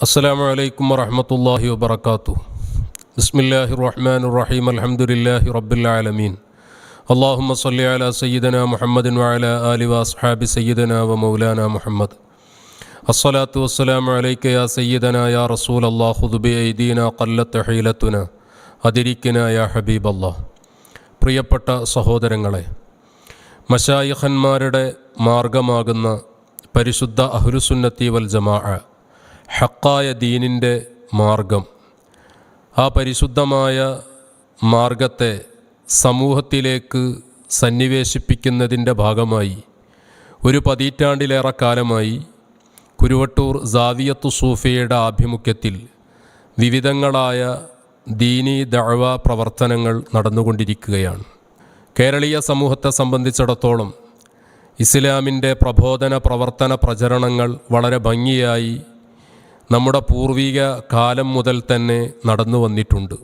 അസ്സലാമു അലൈക്കും വറഹ്മത്തുള്ളാഹി വബറകാതുഹു. ബിസ്മില്ലാഹിർ റഹ്മാനിർ റഹീം. അൽഹംദുലില്ലാഹി റബ്ബിൽ ആലമീൻ. അല്ലാഹുമ്മ സ്വല്ലി അലാ സയ്യിദനാ മുഹമ്മദിൻ വഅലാ ആലി വഅസ്ഹാബി സയ്യിദനാ വമൗലാനാ മുഹമ്മദ്. അസ്സലാത്തു വസ്സലാമു അലൈക യാ സയ്യിദനാ യാ റസൂലല്ലാഹ് ഖുദ് ബിഐദീനാ ഖല്ലത്ത് ഹീലത്തുനാ അദിരിക്നാ യാ ഹബീബല്ലാഹ്. പ്രിയപ്പെട്ട സഹോദരങ്ങളെ, മശായിഖന്മാരുടെ മാർഗമാകുന്ന പരിശുദ്ധ അഹ്ലുസുന്നത്തി വൽ ജമാഅ, ഹക്കായ ദീനിൻ്റെ മാർഗം, ആ പരിശുദ്ധമായ മാർഗത്തെ സമൂഹത്തിലേക്ക് സന്നിവേശിപ്പിക്കുന്നതിൻ്റെ ഭാഗമായി ഒരു പതിറ്റാണ്ടിലേറെ കാലമായി കുരുവട്ടൂർ സാവിയത്തു സൂഫിയയുടെ ആഭിമുഖ്യത്തിൽ വിവിധങ്ങളായ ദീനി ദഅവ പ്രവർത്തനങ്ങൾ നടന്നുകൊണ്ടിരിക്കുകയാണ്. കേരളീയ സമൂഹത്തെ സംബന്ധിച്ചിടത്തോളം ഇസ്ലാമിൻ്റെ പ്രബോധന പ്രവർത്തന പ്രചരണങ്ങൾ വളരെ ഭംഗിയായി നമ്മുടെ പൂർവിക കാലം മുതൽ തന്നെ നടന്നു വന്നിട്ടുണ്ട്.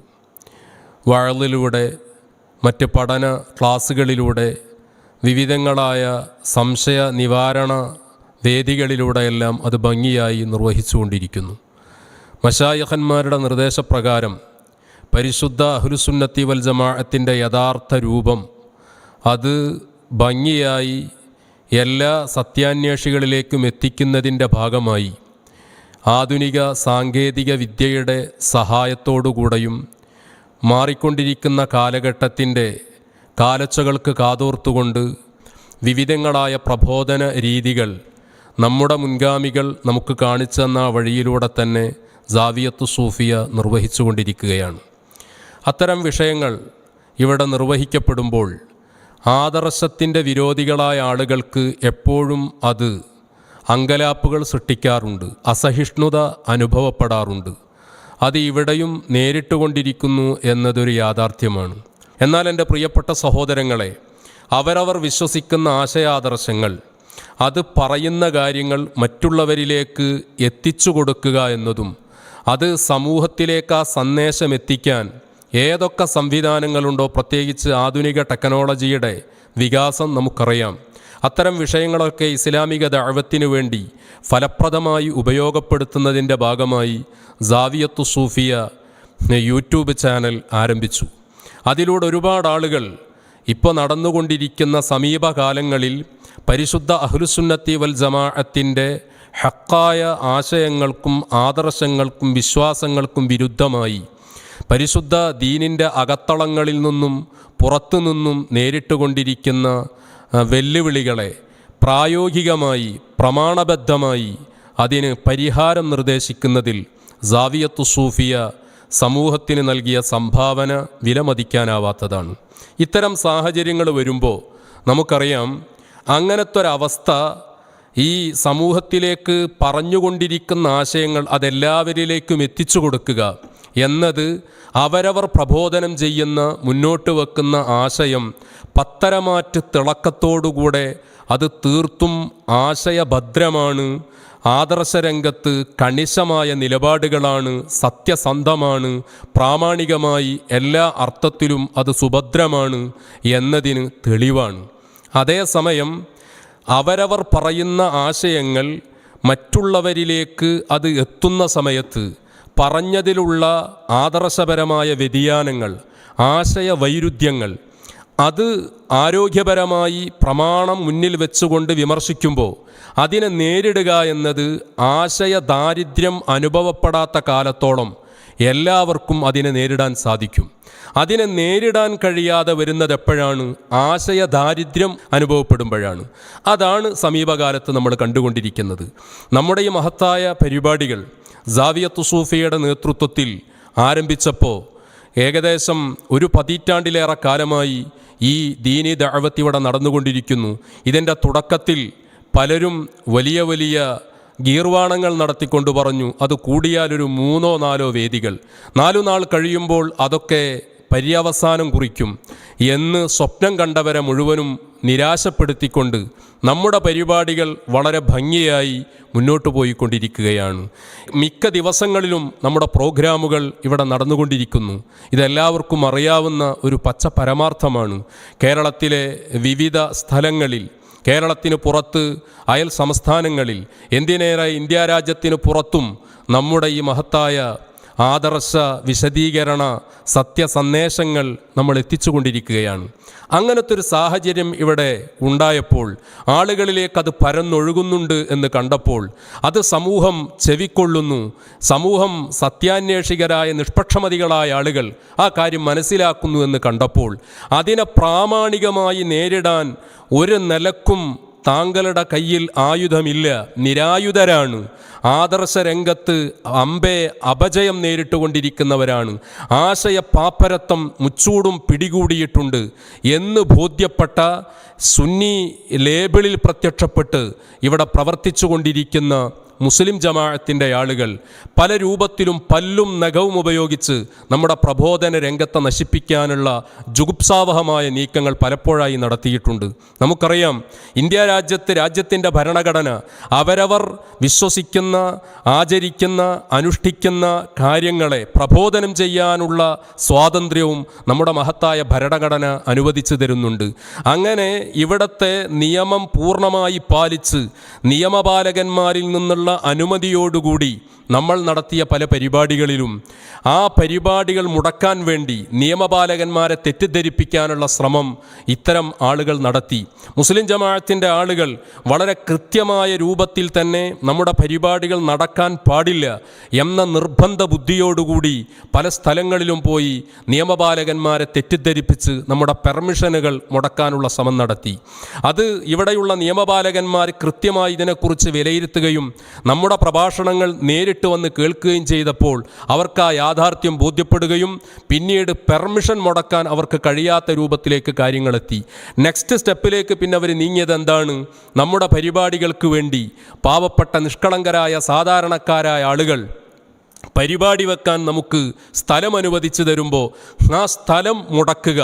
വഅളിലൂടെ, മറ്റ് പഠന ക്ലാസ്സുകളിലൂടെ, വിവിധങ്ങളായ സംശയ നിവാരണ വേദികളിലൂടെയെല്ലാം അത് ഭംഗിയായി നിർവഹിച്ചുകൊണ്ടിരിക്കുന്നു. മശായിഖന്മാരുടെ നിർദ്ദേശപ്രകാരം പരിശുദ്ധ അഹ്ലുസുന്നത്തി വൽ ജമാഅത്തിൻ്റെ യഥാർത്ഥ രൂപം അത് ഭംഗിയായി എല്ലാ സത്യാന്വേഷികളിലേക്കും എത്തിക്കുന്നതിൻ്റെ ഭാഗമായി ആധുനിക സാങ്കേതിക വിദ്യയുടെ സഹായത്തോടുകൂടെയും മാറിക്കൊണ്ടിരിക്കുന്ന കാലഘട്ടത്തിൻ്റെ കാലച്ചകൾക്ക് കാതോർത്തുകൊണ്ട് വിവിധങ്ങളായ പ്രബോധന രീതികൾ നമ്മുടെ മുൻഗാമികൾ നമുക്ക് കാണിച്ചു തന്ന വഴിയിലൂടെ തന്നെ സാവിയത്തു സൂഫിയ നിർവഹിച്ചുകൊണ്ടിരിക്കുകയാണ്. അത്തരം വിഷയങ്ങൾ ഇവിടെ നിർവഹിക്കപ്പെടുമ്പോൾ ആദർശത്തിൻ്റെ വിരോധികളായ ആളുകൾക്ക് എപ്പോഴും അത് അങ്കലാപ്പുകൾ സൃഷ്ടിക്കാറുണ്ട്, അസഹിഷ്ണുത അനുഭവപ്പെടാറുണ്ട്. അത് ഇവിടെയും നേരിട്ടുകൊണ്ടിരിക്കുന്നു എന്നതൊരു യാഥാർത്ഥ്യമാണ്. എന്നാൽ എൻ്റെ പ്രിയപ്പെട്ട സഹോദരങ്ങളെ, അവരവർ വിശ്വസിക്കുന്ന ആശയാദർശങ്ങൾ, അത് പറയുന്ന കാര്യങ്ങൾ മറ്റുള്ളവരിലേക്ക് എത്തിച്ചു കൊടുക്കുക എന്നതും, അത് സമൂഹത്തിലേക്ക് ആ സന്ദേശം എത്തിക്കാൻ ഏതൊക്കെ സംവിധാനങ്ങളുണ്ടോ, പ്രത്യേകിച്ച് ആധുനിക ടെക്നോളജിയുടെ വികാസം നമുക്കറിയാം. അത്തരം വിഷയങ്ങളൊക്കെ ഇസ്ലാമിക ദഅവത്തിനു വേണ്ടി ഫലപ്രദമായി ഉപയോഗപ്പെടുത്തുന്നതിൻ്റെ ഭാഗമായി സാവിയത്തു സൂഫിയ യൂട്യൂബ് ചാനൽ ആരംഭിച്ചു. അതിലൂടെ ഒരുപാട് ആളുകൾ ഇപ്പോൾ നടന്നുകൊണ്ടിരിക്കുന്ന സമീപകാലങ്ങളിൽ പരിശുദ്ധ അഹ്ലുസുന്നത്തി വൽ ജമാഅത്തിൻ്റെ ഹക്കായ ആശയങ്ങൾക്കും ആദർശങ്ങൾക്കും വിശ്വാസങ്ങൾക്കും വിരുദ്ധമായി പരിശുദ്ധ ദീനിൻ്റെ അകത്തളങ്ങളിൽ നിന്നും പുറത്തുനിന്നും നേരിട്ടുകൊണ്ടിരിക്കുന്ന വെല്ലുവിളികളെ പ്രായോഗികമായി പ്രമാണബദ്ധമായി അതിന് പരിഹാരം നിർദ്ദേശിക്കുന്നതിൽ സാവിയത്തു സൂഫിയ സമൂഹത്തിന് നൽകിയ സംഭാവന വിലമതിക്കാനാവാത്തതാണ്. ഇത്തരം സാഹചര്യങ്ങൾ വരുമ്പോൾ നമുക്കറിയാം, അങ്ങനത്തെ ഒരവസ്ഥ ഈ സമൂഹത്തിലേക്ക് പറഞ്ഞുകൊണ്ടിരിക്കുന്ന ആശയങ്ങൾ അതെല്ലാവരിലേക്കും എത്തിച്ചു കൊടുക്കുക എന്നത്, അവരവർ പ്രബോധനം ചെയ്യുന്ന മുന്നോട്ട് വെക്കുന്ന ആശയം പത്തരമാറ്റ് തിളക്കത്തോടുകൂടെ അത് തീർത്തും ആശയഭദ്രമാണ്, ആദർശരംഗത്ത് കണിശമായ നിലപാടുകളാണ്, സത്യസന്ധമാണ്, പ്രാമാണികമായി എല്ലാ അർത്ഥത്തിലും അത് സുഭദ്രമാണ് എന്നതിന് തെളിവാണ്. അതേസമയം അവരവർ പറയുന്ന ആശയങ്ങൾ മറ്റുള്ളവരിലേക്ക് അത് എത്തുന്ന സമയത്ത് പറഞ്ഞതിലുള്ള ആദർശപരമായ വ്യതിയാനങ്ങൾ, ആശയവൈരുദ്ധ്യങ്ങൾ, അത് ആരോഗ്യപരമായി പ്രമാണം മുന്നിൽ വെച്ചുകൊണ്ട് വിമർശിക്കുമ്പോൾ അതിനെ നേരിടുക എന്നത് ആശയദാരിദ്ര്യം അനുഭവപ്പെടാത്ത കാലത്തോളം എല്ലാവർക്കും അതിനെ നേരിടാൻ സാധിക്കും. അതിനെ നേരിടാൻ കഴിയാതെ വരുന്നത് എപ്പോഴാണ്? ആശയദാരിദ്ര്യം അനുഭവപ്പെടുമ്പോഴാണ്. അതാണ് സമീപകാലത്ത് നമ്മൾ കണ്ടുകൊണ്ടിരിക്കുന്നത്. നമ്മുടെ ഈ മഹത്തായ പരിപാടികൾ സാവിയത്തു സൂഫിയയുടെ നേതൃത്വത്തിൽ ആരംഭിച്ചപ്പോൾ ഏകദേശം ഒരു പതിറ്റാണ്ടിലേറെ കാലമായി ഈ ദീനി ദഅവത്ത് ഇവിടെ നടന്നുകൊണ്ടിരിക്കുന്നു. ഇതിൻ്റെ തുടക്കത്തിൽ പലരും വലിയ വലിയ ഗീർവാണങ്ങൾ നടത്തിക്കൊണ്ട് പറഞ്ഞു, അത് കൂടിയാലൊരു 3-4 വേദികൾ, 4 നാൾ കഴിയുമ്പോൾ അതൊക്കെ പര്യവസാനം കുറിക്കും എന്ന് സ്വപ്നം കണ്ടവരെ മുഴുവനും നിരാശപ്പെടുത്തിക്കൊണ്ട് നമ്മുടെ പരിപാടികൾ വളരെ ഭംഗിയായി മുന്നോട്ട് പോയിക്കൊണ്ടിരിക്കുകയാണ്. മിക്ക ദിവസങ്ങളിലും നമ്മുടെ പ്രോഗ്രാമുകൾ ഇവിടെ നടന്നുകൊണ്ടിരിക്കുന്നു. ഇതെല്ലാവർക്കും അറിയാവുന്ന ഒരു പച്ച പരമാർത്ഥമാണ്. കേരളത്തിലെ വിവിധ സ്ഥലങ്ങളിൽ കേരളത്തിന് പുറത്ത്, അയൽ സംസ്ഥാനങ്ങളിൽ, എന്തിനേറെ ഇന്ത്യ രാജ്യത്തിന് പുറത്തും നമ്മുടെ ഈ മഹത്തായ ആദർശ വിശദീകരണ സത്യസന്ദേശങ്ങൾ നമ്മൾ എത്തിച്ചുകൊണ്ടിരിക്കുകയാണ്. അങ്ങനത്തെ ഒരു സാഹചര്യം ഇവിടെ ഉണ്ടായപ്പോൾ, ആളുകളിലേക്ക് അത് പരന്നൊഴുകുന്നുണ്ട് എന്ന് കണ്ടപ്പോൾ, അത് സമൂഹം ചെവിക്കൊള്ളുന്നു, സമൂഹം സത്യാന്വേഷികരായ നിഷ്പക്ഷമതികളായ ആളുകൾ ആ കാര്യം മനസ്സിലാക്കുന്നു എന്ന് കണ്ടപ്പോൾ, അതിനെ പ്രാമാണികമായി നേരിടാൻ ഒരു നിലക്കും താങ്കളുടെ കയ്യിൽ ആയുധമില്ല, നിരായുധരാണ്, ആദർശ രംഗത്ത് അപജയം നേരിട്ടുകൊണ്ടിരിക്കുന്നവരാണ്, ആശയ പാപ്പരത്വം മുച്ചൂടും പിടികൂടിയിട്ടുണ്ട് എന്ന് ബോധ്യപ്പെട്ട സുന്നി ലേബിളിൽ പ്രത്യക്ഷപ്പെട്ട് ഇവിടെ പ്രവർത്തിച്ചു കൊണ്ടിരിക്കുന്ന മുസ്ലിം ജമാഅത്തിൻ്റെ ആളുകൾ പല രൂപത്തിലും പല്ലും നഖവും ഉപയോഗിച്ച് നമ്മുടെ പ്രബോധന രംഗത്തെ നശിപ്പിക്കാനുള്ള ജുഗുപ്സാവഹമായ നീക്കങ്ങൾ പലപ്പോഴായി നടത്തിയിട്ടുണ്ട്. നമുക്കറിയാം, ഇന്ത്യ രാജ്യത്തിൻ്റെ ഭരണഘടന അവരവർ വിശ്വസിക്കുന്ന, ആചരിക്കുന്ന, അനുഷ്ഠിക്കുന്ന കാര്യങ്ങളെ പ്രബോധനം ചെയ്യാനുള്ള സ്വാതന്ത്ര്യവും നമ്മുടെ മഹത്തായ ഭരണഘടന അനുവദിച്ചു തരുന്നുണ്ട്. അങ്ങനെ ഇവിടത്തെ നിയമം പൂർണ്ണമായി പാലിച്ച് നിയമപാലകന്മാരിൽ നിന്നുള്ള അനുമതിയോടുകൂടി നമ്മൾ നടത്തിയ പല പരിപാടികളിലും ആ പരിപാടികൾ മുടക്കാൻ വേണ്ടി നിയമപാലകന്മാരെ തെറ്റിദ്ധരിപ്പിക്കാനുള്ള ശ്രമം ഇത്തരം ആളുകൾ നടത്തി. മുസ്ലിം ജമാഅത്തിൻ്റെ ആളുകൾ വളരെ കൃത്യമായ രൂപത്തിൽ തന്നെ നമ്മുടെ പരിപാടികൾ നടക്കാൻ പാടില്ല എന്ന നിർബന്ധ ബുദ്ധിയോടുകൂടി പല സ്ഥലങ്ങളിലും പോയി നിയമപാലകന്മാരെ തെറ്റിദ്ധരിപ്പിച്ച് നമ്മുടെ പെർമിഷനുകൾ മുടക്കാനുള്ള ശ്രമം നടത്തി. അത് ഇവിടെയുള്ള നിയമപാലകന്മാർ കൃത്യമായി ഇതിനെക്കുറിച്ച് വിലയിരുത്തുകയും നമ്മുടെ പ്രഭാഷണങ്ങൾ നേരിട്ട് വന്ന് കേൾക്കുകയും ചെയ്തപ്പോൾ അവർക്ക് ആ യാഥാർത്ഥ്യം ബോധ്യപ്പെടുകയും പിന്നീട് പെർമിഷൻ മുടക്കാൻ അവർക്ക് കഴിയാത്ത രൂപത്തിലേക്ക് കാര്യങ്ങളെത്തി. നെക്സ്റ്റ് സ്റ്റെപ്പിലേക്ക് പിന്നെ അവർ നീങ്ങിയത് എന്താണ്? നമ്മുടെ പരിപാടികൾക്ക് വേണ്ടി പാവപ്പെട്ട നിഷ്കളങ്കരായ സാധാരണക്കാരായ ആളുകൾ പരിപാടി വെക്കാൻ നമുക്ക് സ്ഥലം അനുവദിച്ചു തരുമ്പോൾ ആ സ്ഥലം മുടക്കുക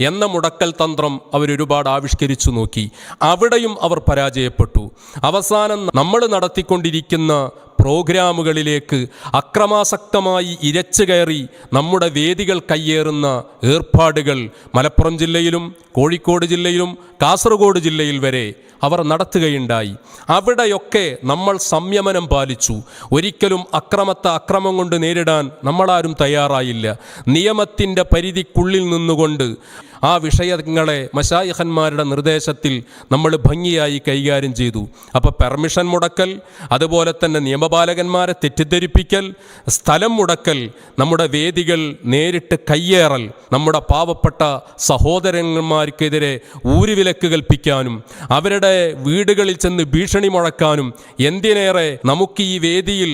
എന്ന മുടക്കൽ തന്ത്രം അവരൊരുപാട് ആവിഷ്കരിച്ചു നോക്കി. അവിടെയും അവർ പരാജയപ്പെട്ടു. അവസാനം നമ്മൾ നടത്തിക്കൊണ്ടിരിക്കുന്ന പ്രോഗ്രാമുകളിലേക്ക് അക്രമാസക്തമായി ഇരച്ചു കയറി നമ്മുടെ വേദികൾ കയ്യേറുന്ന ഏർപ്പാടുകൾ മലപ്പുറം ജില്ലയിലും കോഴിക്കോട് ജില്ലയിലും കാസർഗോഡ് ജില്ലയിൽ വരെ അവർ നടത്തുകയുണ്ടായി. അവിടെയൊക്കെ നമ്മൾ സംയമനം പാലിച്ചു. ഒരിക്കലും അക്രമത്തെ അക്രമം കൊണ്ട് നേരിടാൻ നമ്മളാരും തയ്യാറായില്ല. നിയമത്തിൻ്റെ പരിധിക്കുള്ളിൽ നിന്നുകൊണ്ട് ആ വിഷയങ്ങളെ മശായിഖന്മാരുടെ നിർദ്ദേശത്തിൽ നമ്മൾ ഭംഗിയായി കൈകാര്യം ചെയ്തു. അപ്പോൾ പെർമിഷൻ മുടക്കൽ, അതുപോലെ തന്നെ നിയമപാലകന്മാരെ തെറ്റിദ്ധരിപ്പിക്കൽ, സ്ഥലം മുടക്കൽ, നമ്മുടെ വേദികൾ നേരിട്ട് കയ്യേറൽ, നമ്മുടെ പാവപ്പെട്ട സഹോദരന്മാർക്കെതിരെ ഊരുവിലക്ക് കൽപ്പിക്കാനും അവരുടെ വീടുകളിൽ ചെന്ന് ഭീഷണി മുഴക്കാനും, എന്തിനേറെ നമുക്ക് ഈ വേദിയിൽ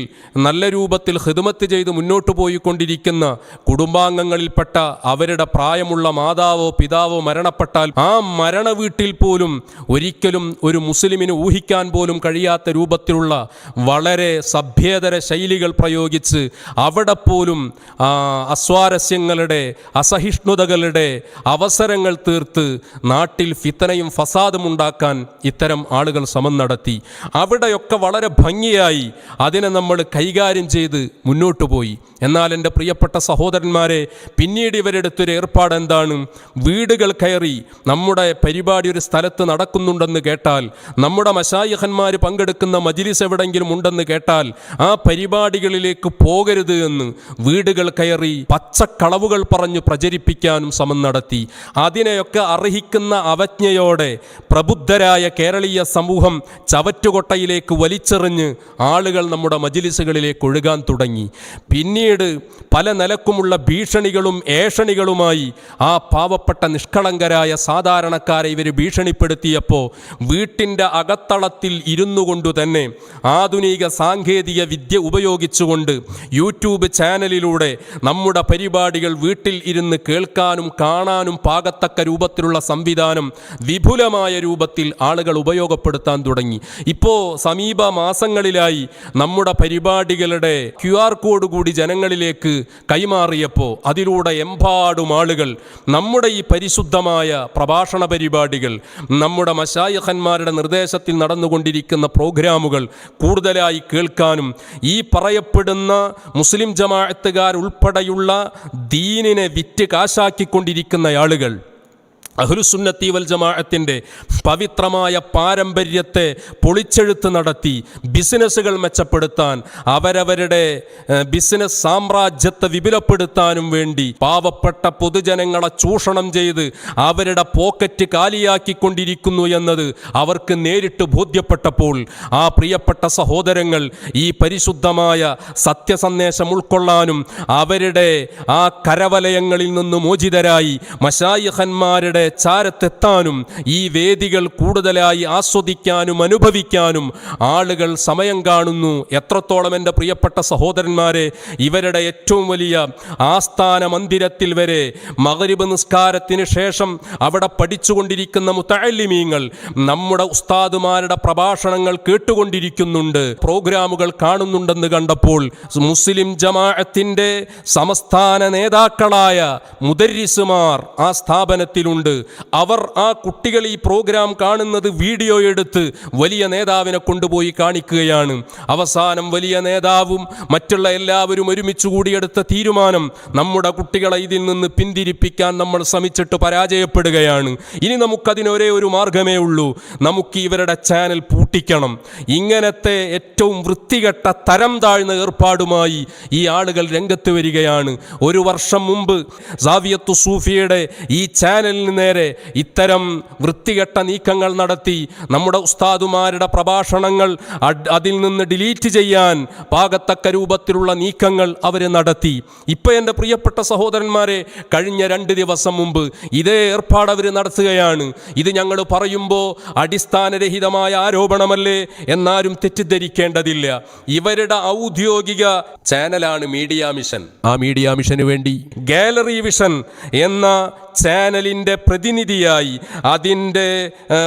നല്ല രൂപത്തിൽ ഖിദ്മത്ത് ചെയ്ത് മുന്നോട്ട് പോയിക്കൊണ്ടിരിക്കുന്ന കുടുംബാംഗങ്ങളിൽപ്പെട്ട അവരുടെ പ്രായമുള്ള മാതാവോ പിതാവോ മരണപ്പെട്ടാൽ ആ മരണ വീട്ടിൽ പോലും ഒരിക്കലും ഒരു മുസ്ലിമിന് ഊഹിക്കാൻ പോലും കഴിയാത്ത രൂപത്തിലുള്ള വളരെ സഭ്യേതര ശൈലികൾ പ്രയോഗിച്ച് അവിടെ പോലും അസ്വാരസ്യങ്ങളുടെ, അസഹിഷ്ണുതകളുടെ അവസരങ്ങൾ തീർത്ത് നാട്ടിൽ ഫിത്തനയും ഫസാദും ഉണ്ടാക്കാൻ ഇത്തരം ആളുകൾ ശ്രമം നടത്തി. അവിടെയൊക്കെ വളരെ ഭംഗിയായി അതിനെ നമ്മൾ കൈകാര്യം ചെയ്ത് മുന്നോട്ട് പോയി. എന്നാൽ എൻ്റെ പ്രിയപ്പെട്ട സഹോദരന്മാരെ, പിന്നീട് ഇവരെടുത്തൊരു ഏർപ്പാട് എന്താണ്? വീടുകൾ കയറി നമ്മുടെ പരിപാടി ഒരു സ്ഥലത്ത് നടക്കുന്നുണ്ടെന്ന് കേട്ടാൽ, നമ്മുടെ മശായിഖന്മാർ പങ്കെടുക്കുന്ന മജ്ലിസ് എവിടെയെങ്കിലും ഉണ്ടെന്ന് കേട്ടാൽ ആ പരിപാടികളിലേക്ക് പോകരുത് എന്ന് വീടുകൾ കയറി പച്ചക്കളവുകൾ പറഞ്ഞു പ്രചരിപ്പിക്കാനും ശ്രമം നടത്തി. അതിനെയൊക്കെ അർഹിക്കുന്ന അവജ്ഞയോടെ പ്രബുദ്ധരായ കേരളീയ സമൂഹം ചവറ്റുകൊട്ടയിലേക്ക് വലിച്ചെറിഞ്ഞ് ആളുകൾ നമ്മുടെ മജ്ലിസുകളിലേക്ക് ഒഴുകാൻ തുടങ്ങി. പിന്നീട് പല നിലക്കുമുള്ള ഭീഷണികളും ഏഷണികളുമായി ആ പാവപ്പെട്ട നിഷ്കളങ്കരായ സാധാരണക്കാരെ ഇവർ ഭീഷണിപ്പെടുത്തിയപ്പോൾ വീട്ടിൻ്റെ അകത്തളത്തിൽ ഇരുന്നു കൊണ്ടു തന്നെ ആധുനിക സാങ്കേതിക വിദ്യ ഉപയോഗിച്ചുകൊണ്ട് യൂട്യൂബ് ചാനലിലൂടെ നമ്മുടെ പരിപാടികൾ വീട്ടിൽ ഇരുന്ന് കേൾക്കാനും കാണാനും പാകത്തക്ക രൂപത്തിലുള്ള സംവിധാനം വിപുലമായ രൂപത്തിൽ ആളുകൾ ഉപയോഗപ്പെടുത്താൻ തുടങ്ങി. ഇപ്പോൾ സമീപ മാസങ്ങളിലായി നമ്മുടെ പരിപാടികളുടെ QR കോഡ് കൂടി ജനങ്ങളിലേക്ക് കൈമാറിയപ്പോൾ അതിലൂടെ എമ്പാടും ആളുകൾ നമ്മുടെ ഈ പരിശുദ്ധമായ പ്രഭാഷണ പരിപാടികൾ, നമ്മുടെ മശായിഖന്മാരുടെ നിർദ്ദേശത്തിൽ നടന്നുകൊണ്ടിരിക്കുന്ന പ്രോഗ്രാമുകൾ കൂടുതലായി കേൾക്കാനും ഈ പറയപ്പെടുന്ന മുസ്ലിം ജമാഅത്തുകാർ ഉൾപ്പെടെയുള്ള ദീനിനെ വിറ്റ് കാശാക്കിക്കൊണ്ടിരിക്കുന്ന ആളുകൾ അഹ്ലുസുന്നത്തി വൽ ജമാഅത്തിൻ്റെ പവിത്രമായ പാരമ്പര്യത്തെ പൊളിച്ചെഴുത്ത് നടത്തി ബിസിനസ്സുകൾ മെച്ചപ്പെടുത്താൻ, അവരവരുടെ ബിസിനസ് സാമ്രാജ്യത്തെ വിപുലപ്പെടുത്താനും വേണ്ടി പാവപ്പെട്ട പൊതുജനങ്ങളെ ചൂഷണം ചെയ്ത് അവരുടെ പോക്കറ്റ് കാലിയാക്കിക്കൊണ്ടിരിക്കുന്നു എന്നത് അവർക്ക് നേരിട്ട് ബോധ്യപ്പെട്ടപ്പോൾ ആ പ്രിയപ്പെട്ട സഹോദരങ്ങൾ ഈ പരിശുദ്ധമായ സത്യസന്ദേശം ഉൾക്കൊള്ളാനും അവരുടെ ആ കരവലയങ്ങളിൽ നിന്ന് മോചിതരായി മശായിഖന്മാരുടെ ചാരത്തെത്താനും ഈ വേദികൾ കൂടുതലായി ആസ്വദിക്കാനും അനുഭവിക്കാനും ആളുകൾ സമയം കാണുന്നു. എത്രത്തോളം എൻ്റെ പ്രിയപ്പെട്ട സഹോദരന്മാരെ, ഇവരുടെ ഏറ്റവും വലിയ ആസ്ഥാന മന്ദിരത്തിൽ വരെ മഗ്രിബ് നിസ്കാരത്തിന് ശേഷം അവിടെ പഠിച്ചുകൊണ്ടിരിക്കുന്ന മുതഅല്ലിമീങ്ങൾ നമ്മുടെ ഉസ്താദുമാരുടെ പ്രഭാഷണങ്ങൾ കേട്ടുകൊണ്ടിരിക്കുന്നുണ്ട്, പ്രോഗ്രാമുകൾ കാണുന്നുണ്ടെന്ന് കണ്ടപ്പോൾ മുസ്ലിം ജമാഅത്തിൻ്റെ സമസ്ഥാന നേതാക്കളായ മുദർരിസുമാർ ആ സ്ഥാപനത്തിലുണ്ട്. അവർ ആ കുട്ടികൾ ഈ പ്രോഗ്രാം കാണുന്നത് വീഡിയോ എടുത്ത് വലിയ നേതാവിനെ കൊണ്ടുപോയി കാണിക്കുകയാണ്. അവസാനം വലിയ നേതാവും മറ്റുള്ള എല്ലാവരും ഒരുമിച്ച് കൂടിയെടുത്ത തീരുമാനം, നമ്മുടെ കുട്ടികളെ ഇതിൽ നിന്ന് പിന്തിരിപ്പിക്കാൻ നമ്മൾ ശ്രമിച്ചിട്ട് പരാജയപ്പെടുകയാണ്. ഇനി നമുക്കതിനൊരേ ഒരു മാർഗമേ ഉള്ളൂ, നമുക്ക് ഇവരുടെ ചാനൽ പൂട്ടിക്കണം. ഇങ്ങനത്തെ ഏറ്റവും വൃത്തികെട്ട തരം താഴ്ന്ന ഏർപ്പാടുമായി ഈ ആളുകൾ രംഗത്ത് വരികയാണ്. ഒരു വർഷം മുമ്പ് സാവിയത്തു സൂഫിയുടെ ഈ ചാനലിന് നേരെ ഇത്തരം വൃത്തികെട്ട നീക്കങ്ങൾ നടത്തി നമ്മുടെ ഉസ്താദുമാരുടെ പ്രഭാഷണങ്ങൾ അതിൽ നിന്ന് ഡിലീറ്റ് ചെയ്യാൻ പാകത്തക്ക രൂപത്തിലുള്ള നീക്കങ്ങൾ അവർ നടത്തി. ഇപ്പോൾ എൻ്റെ പ്രിയപ്പെട്ട സഹോദരന്മാരെ, കഴിഞ്ഞ 2 ദിവസം മുമ്പ് ഇതേ ഏർപ്പാട് അവർ നടത്തുകയാണ്. ഇത് ഞങ്ങൾ പറയുമ്പോൾ അടിസ്ഥാനരഹിതമായ ആരോപണമല്ലേ എന്നാരും തെറ്റിദ്ധരിക്കേണ്ടതില്ല. ഇവരുടെ ഔദ്യോഗിക ചാനലാണ് മീഡിയ മിഷൻ. ആ മീഡിയ മിഷന് വേണ്ടി ഗാലറി വിഷൻ എന്ന ചാനലിൻ്റെ പ്രതിനിധിയായി അതിൻ്റെ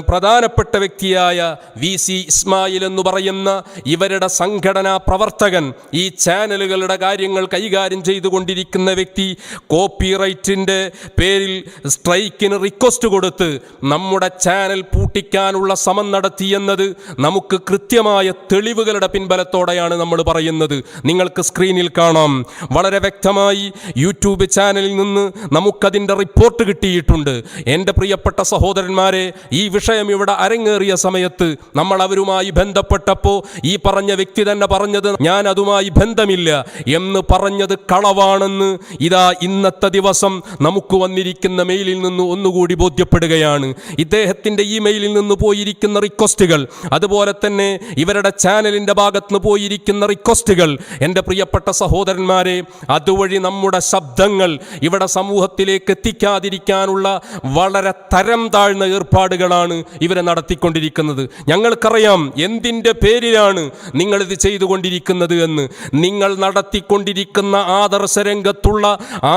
പ്രധാനപ്പെട്ട വ്യക്തിയായ VC ഇസ്മായിൽ എന്ന് പറയുന്ന ഇവരുടെ സംഘടനാ പ്രവർത്തകൻ, ഈ ചാനലുകളുടെ കാര്യങ്ങൾ കൈകാര്യം ചെയ്തുകൊണ്ടിരിക്കുന്ന വ്യക്തി, കോപ്പിറൈറ്റിൻ്റെ പേരിൽ സ്ട്രൈക്കിന് റിക്വസ്റ്റ് കൊടുത്ത് നമ്മുടെ ചാനൽ പൂട്ടിക്കാനുള്ള ശ്രമം നടത്തിയെന്നത് നമുക്ക് കൃത്യമായ തെളിവുകളുടെ പിൻബലത്തോടെയാണ് നമ്മൾ പറയുന്നത്. നിങ്ങൾക്ക് സ്ക്രീനിൽ കാണാം, വളരെ വ്യക്തമായി യൂട്യൂബ് ചാനലിൽ നിന്ന് നമുക്കതിൻ്റെ റിപ്പോർട്ട് കിട്ടിയിട്ടുണ്ട്. എൻ്റെ പ്രിയപ്പെട്ട സഹോദരന്മാരെ, ഈ വിഷയം ഇവിടെ അരങ്ങേറിയ സമയത്ത് നമ്മൾ അവരുമായി ബന്ധപ്പെട്ടപ്പോൾ ഈ പറഞ്ഞ വ്യക്തി തന്നെ പറഞ്ഞത് ഞാൻ അതുമായി ബന്ധമില്ല എന്ന് പറഞ്ഞത് കളവാണെന്ന് ഇതാ ഇന്നത്തെ ദിവസം നമുക്ക് വന്നിരിക്കുന്ന മെയിലിൽ നിന്ന് ഒന്നുകൂടി ബോധ്യപ്പെടുകയാണ്. ഇദ്ദേഹത്തിൻ്റെ ഈ മെയിലിൽ നിന്ന് പോയിരിക്കുന്ന റിക്വസ്റ്റുകൾ, അതുപോലെ തന്നെ ഇവരുടെ ചാനലിൻ്റെ ഭാഗത്ത് നിന്ന് പോയിരിക്കുന്ന റിക്വസ്റ്റുകൾ, എൻ്റെ പ്രിയപ്പെട്ട സഹോദരന്മാരെ, അതുവഴി നമ്മുടെ ശബ്ദങ്ങൾ ഇവിടെ സമൂഹത്തിലേക്ക് എത്തിക്കാതിരിക്കാനുള്ള വളരെ തരം താഴ്ന്ന ഏർപ്പാടുകളാണ് ഇവരെ നടത്തിക്കൊണ്ടിരിക്കുന്നത്. ഞങ്ങൾക്കറിയാം എന്തിൻ്റെ പേരിലാണ് നിങ്ങളിത് ചെയ്തുകൊണ്ടിരിക്കുന്നത് എന്ന്. നിങ്ങൾ നടത്തിക്കൊണ്ടിരിക്കുന്ന ആദർശരംഗത്തുള്ള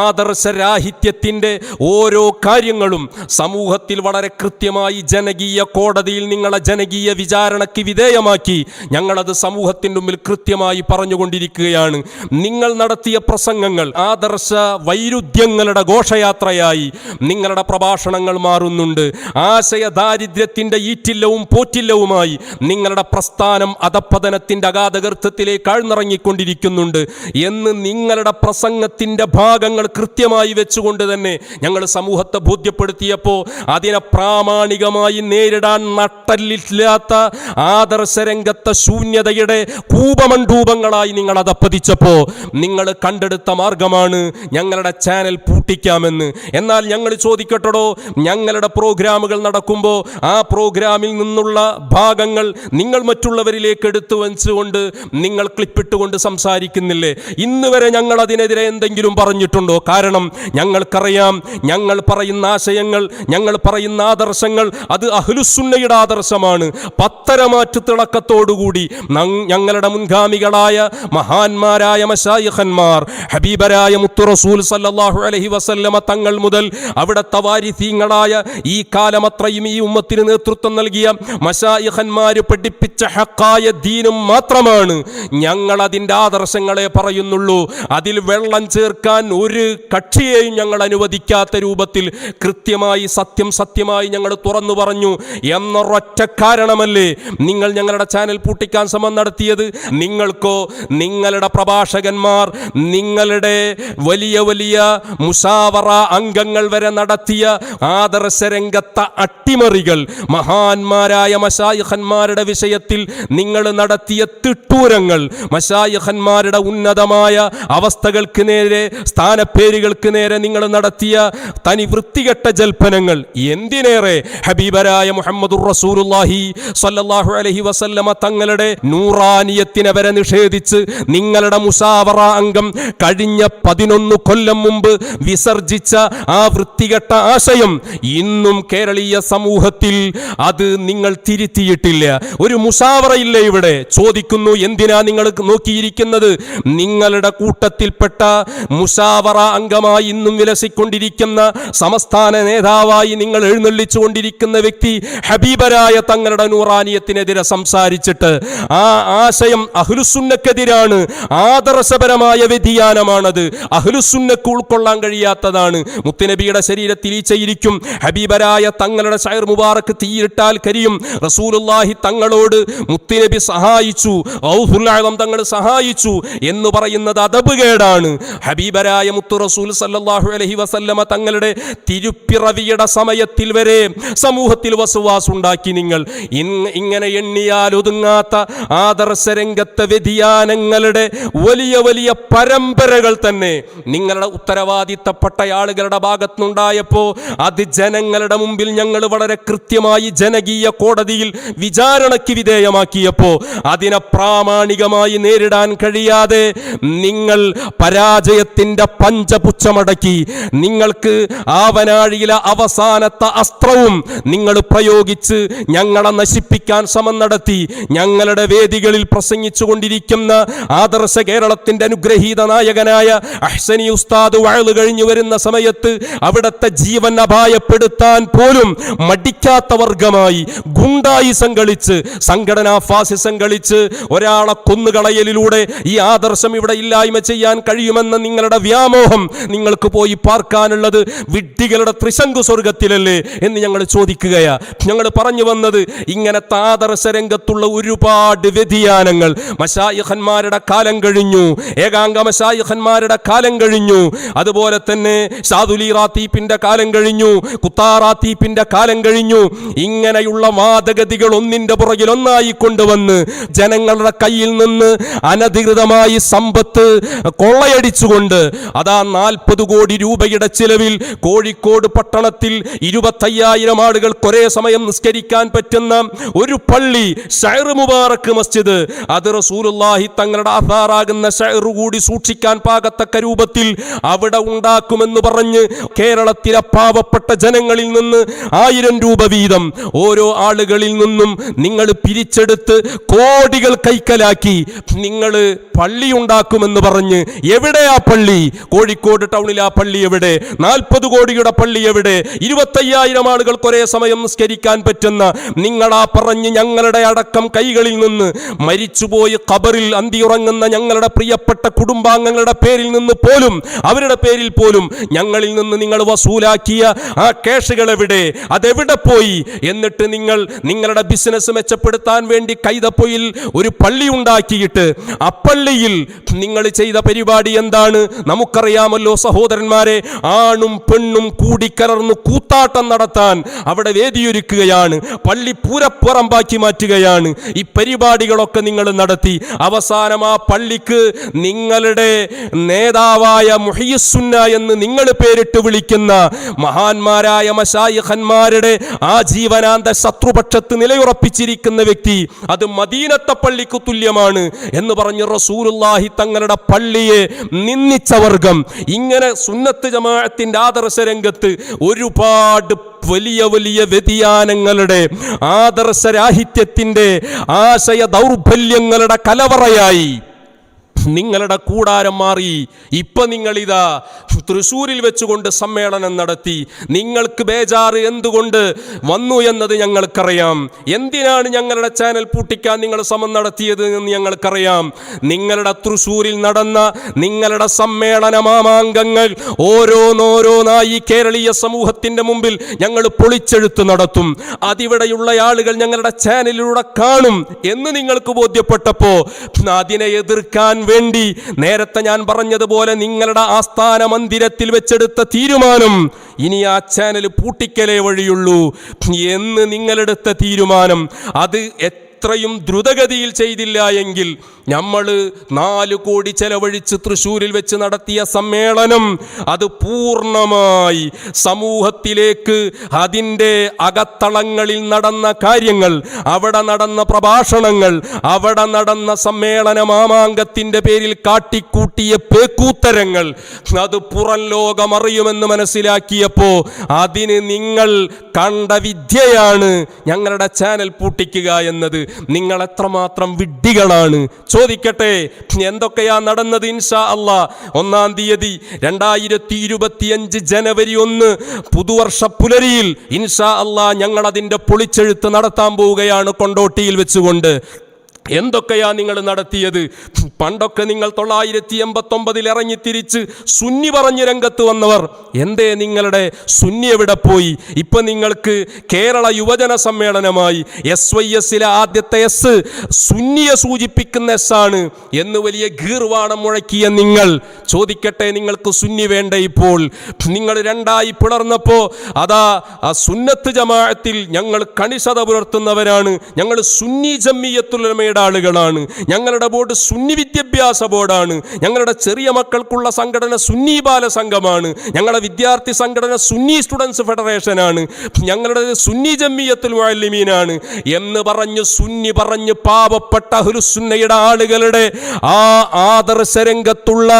ആദർശരാഹിത്യത്തിൻ്റെ ഓരോ കാര്യങ്ങളും സമൂഹത്തിൽ വളരെ കൃത്യമായി ജനകീയ കോടതിയിൽ നിങ്ങളെ ജനകീയ വിചാരണയ്ക്ക് വിധേയമാക്കി ഞങ്ങളത് സമൂഹത്തിൻ്റെ മുമ്പിൽ കൃത്യമായി പറഞ്ഞുകൊണ്ടിരിക്കുകയാണ്. നിങ്ങൾ നടത്തിയ പ്രസംഗങ്ങൾ ആദർശ വൈരുദ്ധ്യങ്ങളുടെ ഘോഷയാത്രയായി നിങ്ങളുടെ പ്രഭാഷണങ്ങൾ മാറുന്നുണ്ട്. ആശയ ദാരിദ്ര്യത്തിൻ്റെ ഈറ്റില്ലവും പോറ്റില്ലവുമായി നിങ്ങളുടെ പ്രസ്ഥാനം അധപ്പതനത്തിൻ്റെ അഗാധഗർത്തത്തിലേക്ക് ആഴ്ന്നിറങ്ങിക്കൊണ്ടിരിക്കുന്നുണ്ട് എന്ന് നിങ്ങളുടെ പ്രസംഗത്തിൻ്റെ ഭാഗങ്ങൾ കൃത്യമായി വെച്ചുകൊണ്ട് തന്നെ ഞങ്ങൾ സമൂഹത്തെ ബോധ്യപ്പെടുത്തിയപ്പോൾ അതിനെ പ്രാമാണികമായി നേരിടാൻ നട്ടല്ലില്ലാത്ത ആദർശരംഗത്തെ ശൂന്യതയുടെ കൂപമണ്ഡൂപങ്ങളായി നിങ്ങൾ അധപ്പതിച്ചപ്പോൾ നിങ്ങൾ കണ്ടെടുത്ത മാർഗമാണ് ഞങ്ങളുടെ ചാനൽ പൂട്ടിക്കാമെന്ന്. എന്നാൽ ഞങ്ങൾ ചോദിക്കട്ടോ, ഞങ്ങളുടെ പ്രോഗ്രാമുകൾ നടക്കുമ്പോൾ ആ പ്രോഗ്രാമിൽ നിന്നുള്ള ഭാഗങ്ങൾ നിങ്ങൾ മറ്റുള്ളവരിലേക്ക് എടുത്തു വെച്ചുകൊണ്ട് നിങ്ങൾ ക്ലിപ്പിട്ടുകൊണ്ട് സംസാരിക്കുന്നില്ലേ? ഇന്ന് വരെ ഞങ്ങൾ അതിനെതിരെ എന്തെങ്കിലും പറഞ്ഞിട്ടുണ്ടോ? കാരണം ഞങ്ങൾക്കറിയാം, ഞങ്ങൾ പറയുന്ന ആശയങ്ങൾ, ഞങ്ങൾ പറയുന്ന ആദർശങ്ങൾ അത് അഹ്ലുസുന്നയുടെ ആദർശമാണ്. പത്തരമാറ്റ് തിളക്കത്തോടുകൂടി ഞങ്ങളുടെ മുൻഗാമികളായ മഹാന്മാരായ മശായിഖന്മാർ, ഹബീബരായ മുത്തു റസൂൽ സല്ലല്ലാഹു അലൈഹി വസല്ലമ തങ്ങൾ മുതൽ അവിടുത്തെ വാരിഥീങ്ങളായ ഈ കാലമത്രയും ഈ ഉമ്മത്തിന് നേതൃത്വം നൽകിയ മശായിഖന്മാര് പഠിപ്പിച്ച ഹക്കായ ദീനും മാത്രമാണ് ഞങ്ങൾ അതിൻ്റെ ആദർശങ്ങളെ പറയുന്നുള്ളൂ. അതിൽ വെള്ളം ചേർക്കാൻ ഒരു കക്ഷിയെയും ഞങ്ങൾ അനുവദിക്കാത്ത രൂപത്തിൽ കൃത്യമായി സത്യമായി ഞങ്ങൾ തുറന്നു പറഞ്ഞു എന്നൊരൊറ്റ കാരണമല്ലേ നിങ്ങൾ ഞങ്ങളുടെ ചാനൽ പൂട്ടിക്കാൻ ശ്രമം നടത്തിയത്? നിങ്ങൾക്കോ നിങ്ങളുടെ പ്രഭാഷകന്മാർ, നിങ്ങളുടെ വലിയ വലിയ മുസാവറ അംഗങ്ങൾ തങ്ങൾ വരെ നടത്തിയ ആദർശരംഗത്ത അട്ടിമറികൾ, മഹാന്മാരായ മശായിഖന്മാരുടെ വിഷയത്തിൽ നിങ്ങൾ നടത്തിയ തിട്ടൂരങ്ങൾ, മശായിഖന്മാരുടെ ഉന്നതമായ അവസ്ഥകൾക്ക് നേരെ, സ്ഥാനപ്പേരുകൾക്ക് നേരെ നിങ്ങൾ നടത്തിയ തനി വൃത്തികെട്ട ജൽപ്പനങ്ങൾ, എന്തിനേറെ ഹബീബരായ മുഹമ്മദുർ റസൂലുള്ളാഹി സ്വല്ലല്ലാഹു അലൈഹി വസല്ലമ തങ്ങളുടെ നൂറാനിയത്തിനെ വരെ നിഷേധിച്ച് നിങ്ങളുടെ മുസാവറ അംഗം കഴിഞ്ഞ 11 കൊല്ലം മുമ്പ് വിസർജിച്ച ആ വൃത്തികെട്ട ആശയം ഇന്നും കേരളീയ സമൂഹത്തിൽ അത് നിങ്ങൾ തിരുത്തിയിട്ടില്ല. ഒരു മുസാവറയില്ല ഇവിടെ. ചോദിക്കുന്നു, എന്തിനാ നിങ്ങൾ നോക്കിയിരിക്കുന്നത്? നിങ്ങളുടെ കൂട്ടത്തിൽപ്പെട്ട മുസാവറ അംഗമായി ഇന്നും വിലസിക്കൊണ്ടിരിക്കുന്ന, സംസ്ഥാന നേതാവായി നിങ്ങൾ എഴുന്നള്ളിച്ചുകൊണ്ടിരിക്കുന്ന വ്യക്തി ഹബീബരായ തങ്ങളുടെ നൂറാനിയത്തിനെതിരെ സംസാരിച്ചിട്ട് ആ ആശയം അഹ്ലുസുന്നക്കെതിരാണ്, ആദർശപരമായ വ്യതിയാനമാണത്, അഹ്ലുസുന്നക്ക് ഉൾക്കൊള്ളാൻ കഴിയാത്തതാണ്. മുത്തുനബിയുടെ ശരീരത്തിൽ ഈച്ചയിരിക്കും, ഹബീബരായ തങ്ങളുടെ ശൈർ മുബാറക്ക് തീയിട്ടാൽ കരിയും, റസൂലുള്ളാഹി തങ്ങളോട് മുത്തുനബി സഹായിച്ചു, ഗൗസുൽ ആദം തങ്ങൾ സഹായിച്ചു എന്ന് പറയുന്നത് അദബുകേടാണ്. ഹബീബരായ മുത്തു റസൂൽ സല്ലല്ലാഹു അലൈഹി വസല്ലമ തങ്ങളുടെ തിരുപ്പിറവിയുടെ സമയത്തിൽ വരെ സമൂഹത്തിൽ വസ്വാസ് ഉണ്ടാക്കി നിങ്ങൾ. ഇങ്ങനെ എണ്ണിയാൽ ഒതുങ്ങാത്ത ആദർശരംഗത്തെ വ്യതിയാനങ്ങളുടെ വലിയ വലിയ പരമ്പരകൾ തന്നെ നിങ്ങളുടെ ഉത്തരവാദിത്തപ്പെട്ട ആളുകളുടെ ഭാഗത്തുനിന്നുണ്ടായപ്പോൾ അത് ജനങ്ങളുടെ മുമ്പിൽ ഞങ്ങൾ വളരെ കൃത്യമായി ജനകീയ കോടതിയിൽ വിചാരണയ്ക്ക് വിധേയമാക്കിയപ്പോൾ അതിനെ പ്രാമാണികമായി നേരിടാൻ കഴിയാതെ നിങ്ങൾ പരാജയത്തിന്റെ പഞ്ചപുച്ഛമടക്കി, നിങ്ങൾക്ക് ആവനാഴിയിലെ അവസാനത്തെ അസ്ത്രവും നിങ്ങൾ പ്രയോഗിച്ച് ഞങ്ങളെ നശിപ്പിക്കാൻ ശ്രമം നടത്തി. ഞങ്ങളുടെ വേദികളിൽ പ്രസംഗിച്ചു കൊണ്ടിരിക്കുന്ന ആദർശ കേരളത്തിന്റെ അനുഗ്രഹീത നായകനായ അഹ്സനി ഉസ്താദ് വഅള് കഴിഞ്ഞു വരുന്ന സമയത്ത് അവിടുത്തെ ജീവൻ അപായപ്പെടുത്താൻ പോലും മടിക്കാത്ത വർഗമായി ഗുണ്ടായിസം കളിച്ച്, സംഘടനാ ഫാസിസം കളിച്ച് ഒരാളെ കൊന്നുകളയലിലൂടെ ഈ ആദർശം ഇവിടെ ഇല്ലായ്മ ചെയ്യാൻ കഴിയുമെന്ന നിങ്ങളുടെ വ്യാമോഹം നിങ്ങൾക്ക് പോയി പാർക്കാനുള്ളത് വിഡ്ഢികളുടെ ത്രിശങ്കു സ്വർഗത്തിലല്ലേ എന്ന് ഞങ്ങൾ ചോദിക്കുകയാ. ഞങ്ങൾ പറഞ്ഞു വന്നത് ഇങ്ങനത്തെ ആദർശ രംഗത്തുള്ള ഒരുപാട് വ്യതിയാനങ്ങൾ, മശായിഖന്മാരുടെ കാലം കഴിഞ്ഞു, ഏകാംഗ മശായിഖന്മാരുടെ കാലം കഴിഞ്ഞു, അതുപോലെ തന്നെ ഷാദുലി റാത്തീപ്പിന്റെ കാലം കഴിഞ്ഞു, കുത്താറാത്തീപ്പിന്റെ കാലം കഴിഞ്ഞു. ഇങ്ങനെയുള്ള വാദഗതികൾ ഒന്നിന്റെ പുറകിൽ ഒന്നായി കൊണ്ടുവന്ന് ജനങ്ങളുടെ കയ്യിൽ നിന്ന് അനധികൃതമായി സമ്പത്ത് കൊള്ളയടിച്ചുകൊണ്ട് അതാ 40 കോടി രൂപയുടെ ചിലവിൽ കോഴിക്കോട് പട്ടണത്തിൽ 25,000 ആളുകൾക്ക് ഒരേ സമയം നിസ്കരിക്കാൻ പറ്റുന്ന ഒരു പള്ളി, ശൈർ മുബാറക്ക് മസ്ജിദ്, അത് റസൂലുള്ളാഹി തങ്ങളുടെ ആധാറാകുന്ന ശൈർ കൂടി സൂക്ഷിക്കാൻ പാകത്തക്ക രൂപത്തിൽ അവിടെ ഉണ്ടാക്കുമെന്ന് പറഞ്ഞ് കേരളത്തിലെ പാവപ്പെട്ട ജനങ്ങളിൽ നിന്ന് 1000 രൂപ വീതം ഓരോ ആളുകളിൽ നിന്നും നിങ്ങൾ പിരിച്ചെടുത്ത് കോടികൾ കൈക്കലാക്കി നിങ്ങൾ പള്ളി ഉണ്ടാക്കുമെന്ന് പറഞ്ഞ്, എവിടെ ആ പള്ളി? കോഴിക്കോട് ടൗണിൽ ആ പള്ളി എവിടെ? 40 കോടിയുടെ പള്ളി എവിടെ? 25,000 ആളുകൾക്ക് ഒരേ സമയം നിസ്കരിക്കാൻ പറ്റുന്ന നിങ്ങളാ പറഞ്ഞ് ഞങ്ങളുടെ അടക്കം കൈകളിൽ നിന്ന് മരിച്ചുപോയി ഖബറിൽ അന്തിയുറങ്ങുന്ന ഞങ്ങളുടെ പ്രിയപ്പെട്ട കുടുംബാംഗങ്ങളുടെ പേരിൽ നിന്ന് പോലും, അവരുടെ പേരിൽ പോലും ഞങ്ങളിൽ നിന്ന് നിങ്ങൾ വസൂലാക്കിയ ആ കേഷുകൾ എവിടെ? അതെവിടെ പോയി? എന്നിട്ട് നിങ്ങൾ നിങ്ങളുടെ ബിസിനസ് മെച്ചപ്പെടുത്താൻ വേണ്ടി കൈതപ്പൊയിൽ ഒരു പള്ളി ഉണ്ടാക്കിയിട്ട് അപ്പള്ളിയിൽ നിങ്ങൾ ചെയ്ത പരിപാടി എന്താണ് നമുക്കറിയാമല്ലോ സഹോദരന്മാരെ. ആണും പെണ്ണും കൂടിക്കലർന്ന് കൂത്താട്ടം നടത്താൻ അവിടെ വേദിയൊരുക്കുകയാണ്, പള്ളി പൂരപ്പുറമ്പാക്കി മാറ്റുകയാണ്. ഈ പരിപാടികളൊക്കെ നിങ്ങൾ നടത്തി. അവസാനം ആ പള്ളിക്ക് നിങ്ങളുടെ നേതാവായ മുഹിയുസ്സുന്ന എന്ന് നിങ്ങൾ പേരിട്ട് വിളിക്കുന്ന മഹാന്മാരായ മശായിഖന്മാരുടെ ആജീവനാന്ത ശത്രുപക്ഷത്ത് നിലയുറപ്പിച്ചിരിക്കുന്ന വ്യക്തി അത് മദീനത്തെ പള്ളിക്ക് തുല്യമാണ് എന്ന് പറഞ്ഞ് റസൂലുള്ളാഹി തങ്ങളുടെ പള്ളിയെ നിന്ദിച്ച വർഗം. ഇങ്ങനെ സുന്നത്ത് ജമാഅത്തിന്റെ ആദർശ രംഗത്ത് ഒരുപാട് വലിയ വലിയ വ്യതിയാനങ്ങളുടെ, ആദർശരാഹിത്യത്തിന്റെ, ആശയ ദൗർബല്യങ്ങളുടെ കലവറയായി നിങ്ങളുടെ കൂടാരം മാറി. ഇപ്പൊ നിങ്ങളിതാ തൃശ്ശൂരിൽ വെച്ചുകൊണ്ട് സമ്മേളനം നടത്തി. നിങ്ങൾക്ക് നിങ്ങൾക്ക് ബേജാറ് എന്തുകൊണ്ട് വന്നു എന്നത് ഞങ്ങൾക്കറിയാം. എന്തിനാണ് ഞങ്ങളുടെ ചാനൽ പൂട്ടിക്കാൻ നിങ്ങൾ ശ്രമം നടത്തിയത് എന്ന് ഞങ്ങൾക്കറിയാം. നിങ്ങളുടെ തൃശ്ശൂരിൽ നടന്ന നിങ്ങളുടെ സമ്മേളന മാമാങ്കങ്ങൾ ഓരോന്നോരോന്നായി കേരളീയ സമൂഹത്തിന്റെ മുമ്പിൽ ഞങ്ങൾ പൊളിച്ചെഴുത്ത് നടത്തും. അതിവിടെയുള്ള ആളുകൾ ഞങ്ങളുടെ ചാനലിലൂടെ കാണും എന്ന് നിങ്ങൾക്ക് ബോധ്യപ്പെട്ടപ്പോൾ അതിനെ എതിർക്കാൻ വേണ്ടി നേരത്തെ ഞാൻ പറഞ്ഞതുപോലെ നിങ്ങളുടെ ആസ്ഥാന മന്ദിരത്തിൽ വെച്ചെടുത്ത തീരുമാനം ഇനി ആ ചാനൽ പൂട്ടിക്കലേ വഴിയുള്ളൂ എന്ന് നിങ്ങളെടുത്ത തീരുമാനം അത് എത്രയും ദ്രുതഗതിയിൽ ചെയ്തില്ല എങ്കിൽ നമ്മൾ 4 കോടി ചെലവഴിച്ച് തൃശ്ശൂരിൽ വെച്ച് നടത്തിയ സമ്മേളനം അത് പൂർണ്ണമായി സമൂഹത്തിലേക്ക് അതിൻ്റെ അകത്തളങ്ങളിൽ നടന്ന കാര്യങ്ങൾ, അവിടെ നടന്ന പ്രഭാഷണങ്ങൾ, അവിടെ നടന്ന സമ്മേളന മാമാങ്കത്തിൻ്റെ പേരിൽ കാട്ടിക്കൂട്ടിയ പേക്കൂത്തരങ്ങൾ അത് പുറം ലോകമറിയുമെന്ന് മനസ്സിലാക്കിയപ്പോൾ അതിന് നിങ്ങൾ കണ്ട വിദ്യയാണ് ഞങ്ങളുടെ ചാനൽ പൂട്ടിക്കുക എന്നത്. നിങ്ങൾ എത്രമാത്രം വിഡ്ഢികളാണ്. ചോദിക്കട്ടെ, എന്തൊക്കെയാ നടന്നത്? ഇൻഷാ അല്ലാഹ് 1-ാം തീയതി 2025 ജനുവരി 1 പുതുവർഷ പുലരിയിൽ ഇൻഷാ അല്ലാഹ് ഞങ്ങൾ അതിൻ്റെ പൊളിച്ചെഴുത്ത് നടത്താൻ പോവുകയാണ് കൊണ്ടോട്ടിയിൽ വെച്ചുകൊണ്ട്. എന്തൊക്കെയാ നിങ്ങൾ നടത്തിയത്? പണ്ടൊക്കെ നിങ്ങൾ 989 ഇറങ്ങിത്തിരിച്ച് സുന്നി പറഞ്ഞ് രംഗത്ത് വന്നവർ, എന്തേ നിങ്ങളുടെ സുന്നി എവിടെ പോയി? ഇപ്പം നിങ്ങൾക്ക് കേരള യുവജന സമ്മേളനമായി SYSലെ ആദ്യത്തെ എസ് സുന്നിയെ സൂചിപ്പിക്കുന്ന എസ് ആണ് എന്ന് വലിയ ഗീർവാണം മുഴക്കിയ നിങ്ങൾ, ചോദിക്കട്ടെ, നിങ്ങൾക്ക് സുന്നി വേണ്ട? ഇപ്പോൾ നിങ്ങൾ രണ്ടായി പിളർന്നപ്പോൾ അതാ സുന്നത്ത് ജമാഅത്തിൽ ഞങ്ങൾ കണിശത പുലർത്തുന്നവരാണ്, ഞങ്ങൾ സുന്നി ജമിയത്തുൽ ഉലമയുടെ ആളുകളാണ്, ഞങ്ങളുടെ ബോർഡ് സുന്നി വിദ്യാഭ്യാസ ബോർഡാണ്, ഞങ്ങളുടെ ചെറിയ മക്കൾക്കുള്ള സംഘടന സുന്നി ബാല സംഘമാണ്, ഞങ്ങളുടെ വിദ്യാർത്ഥി സംഘടന സുന്നി സ്റ്റുഡൻസ് ഫെഡറേഷനാണ്, ഞങ്ങളുടെ സുന്നി ജമിയത്തുൽ മുഅല്ലിമീനാണ് എന്ന് പറഞ്ഞ് സുന്നി പറഞ്ഞ് പാവപ്പെട്ട അഹ്ലുസുന്നയുടെ ആളുകളുടെ ആ ആദർശ രംഗത്തുള്ള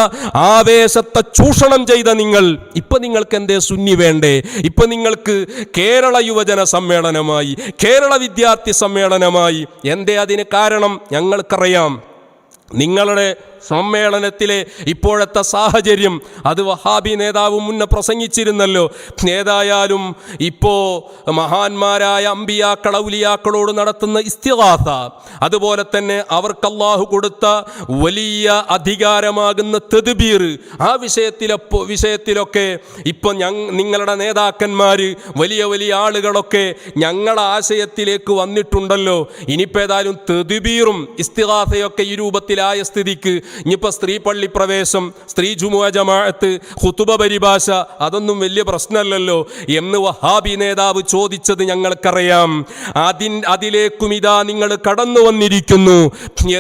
ആവേശത്തെ ചൂഷണം ചെയ്ത നിങ്ങൾ ഇപ്പൊ നിങ്ങൾക്ക് എന്തേ സുന്നി വേണ്ടേ? ഇപ്പൊ നിങ്ങൾക്ക് കേരള യുവജന സമ്മേളനമായി, കേരള വിദ്യാർത്ഥി സമ്മേളനമായി. എന്തേ അതിന് കാരണം? ഞങ്ങൾക്കറിയാം. നിങ്ങളുടെ സമ്മേളനത്തിലെ ഇപ്പോഴത്തെ സാഹചര്യം അത് വഹാബി നേതാവ് മുന്നേ പ്രസംഗിച്ചിരുന്നല്ലോ. ഏതായാലും ഇപ്പോൾ മഹാന്മാരായ അമ്പിയാക്കൾ ഔലിയാക്കളോട് നടത്തുന്ന ഇസ്തിഗാസ, അതുപോലെ തന്നെ അവർക്ക് അല്ലാഹു കൊടുത്ത വലിയ അധികാരമാകുന്ന തദ്ബീർ, ആ വിഷയത്തിലൊക്കെ ഇപ്പം നിങ്ങളുടെ നേതാക്കന്മാർ വലിയ വലിയ ആളുകളൊക്കെ ഞങ്ങളുടെ ആശയത്തിലേക്ക് വന്നിട്ടുണ്ടല്ലോ. ഇനിയിപ്പോൾ ഏതായാലും തദ്ബീറും ഇസ്തിഗാസയൊക്കെ ഈ രൂപത്തിലായ സ്ഥിതിക്ക് ഇനിയിപ്പോൾ സ്ത്രീ പള്ളി പ്രവേശം, സ്ത്രീ ജുമുഅ ജമാഅത്ത്, ഖുതുബ പരിഭാഷ അതൊന്നും വലിയ പ്രശ്നമല്ലല്ലോ എന്ന് വഹാബി നേതാവ് ചോദിച്ചത് ഞങ്ങൾക്കറിയാം. അതിലേക്കും ഇതാ നിങ്ങൾ കടന്നു വന്നിരിക്കുന്നു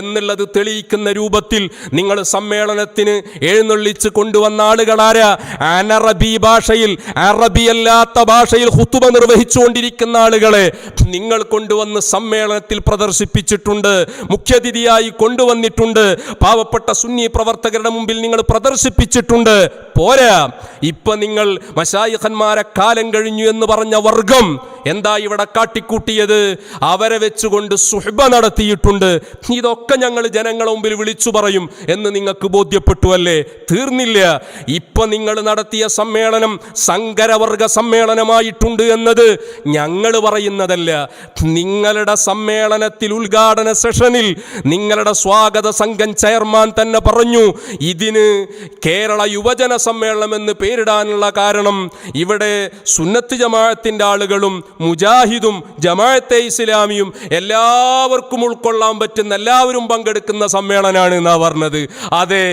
എന്നുള്ളത് തെളിയിക്കുന്ന രൂപത്തിൽ നിങ്ങൾ സമ്മേളനത്തിന് എഴുന്നള്ളിച്ച് കൊണ്ടുവന്ന ആളുകളാരാ? അനറബി ഭാഷയിൽ, അറബിയല്ലാത്ത ഭാഷയിൽ ഖുതുബ നിർവഹിച്ചുകൊണ്ടിരിക്കുന്ന ആളുകളെ നിങ്ങൾ കൊണ്ടുവന്ന് സമ്മേളനത്തിൽ പ്രദർശിപ്പിച്ചിട്ടുണ്ട്, മുഖ്യാതിഥിയായി കൊണ്ടുവന്നിട്ടുണ്ട്, പാവപ്പെട്ട സുന്നി പ്രവർത്തകരുടെ മുമ്പിൽ നിങ്ങൾ പ്രദർശിപ്പിച്ചിട്ടുണ്ട്. പോരാ, ഇപ്പൊ നിങ്ങൾ മശായിഖന്മാരെ കാലം കഴിഞ്ഞു എന്ന് പറഞ്ഞ വർഗം എന്താ ഇവിടെ കാട്ടിക്കൂട്ടിയത്? അവരെ വെച്ചുകൊണ്ട് സുഹ്ബ നടത്തിയിട്ടുണ്ട്. ഇതൊക്കെ ഞങ്ങൾ ജനങ്ങളുടെ മുമ്പിൽ വിളിച്ചു പറയും എന്ന് നിങ്ങൾക്ക് ബോധ്യപ്പെട്ടു അല്ലേ? തീർന്നില്ല. ഇപ്പൊ നിങ്ങൾ നടത്തിയ സമ്മേളനം സങ്കരവർഗ സമ്മേളനമായിട്ടുണ്ട് എന്നത് ഞങ്ങൾ പറയുന്നതല്ല. നിങ്ങളുടെ സമ്മേളനത്തിൽ ഉദ്ഘാടന സെഷനിൽ നിങ്ങളുടെ സ്വാഗത സംഘം ചെയർമാൻ തന്നെ പറഞ്ഞു, ഇതിന് കേരള യുവജന സമ്മേളനം എന്ന് പേരിടാനുള്ള കാരണം ഇവിടെ സുന്നത്ത് ജമാഅത്തിന്റെ ആളുകളും മുജാഹിദും ജമാഅത്തെ ഇസ്ലാമിയും എല്ലാവർക്കും ഉൾക്കൊള്ളാൻ പറ്റുന്ന, എല്ലാവരും പങ്കെടുക്കുന്ന സമ്മേളനമാണ് എന്നാ പറഞ്ഞത്. അതെ,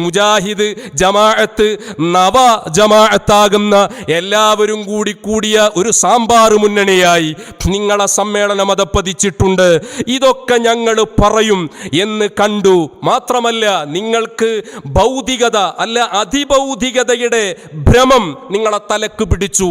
മുജാഹിദ് ജമാഅത്ത് നവ ജമാഅത്താകുന്ന എല്ലാവരും കൂടിയ ഒരു സാമ്പാർ മുന്നണിയായി നിങ്ങളെ സമ്മേളനം അതപ്പതിച്ചിട്ടുണ്ട്. ഇതൊക്കെ ഞങ്ങൾ പറയും എന്ന് കണ്ടു. മാത്രമല്ല, നിങ്ങൾക്ക് ഭൗതികത അല്ല അതിഭൗതികതയുടെ ഭ്രമം നിങ്ങളെ തലക്ക് പിടിച്ചു.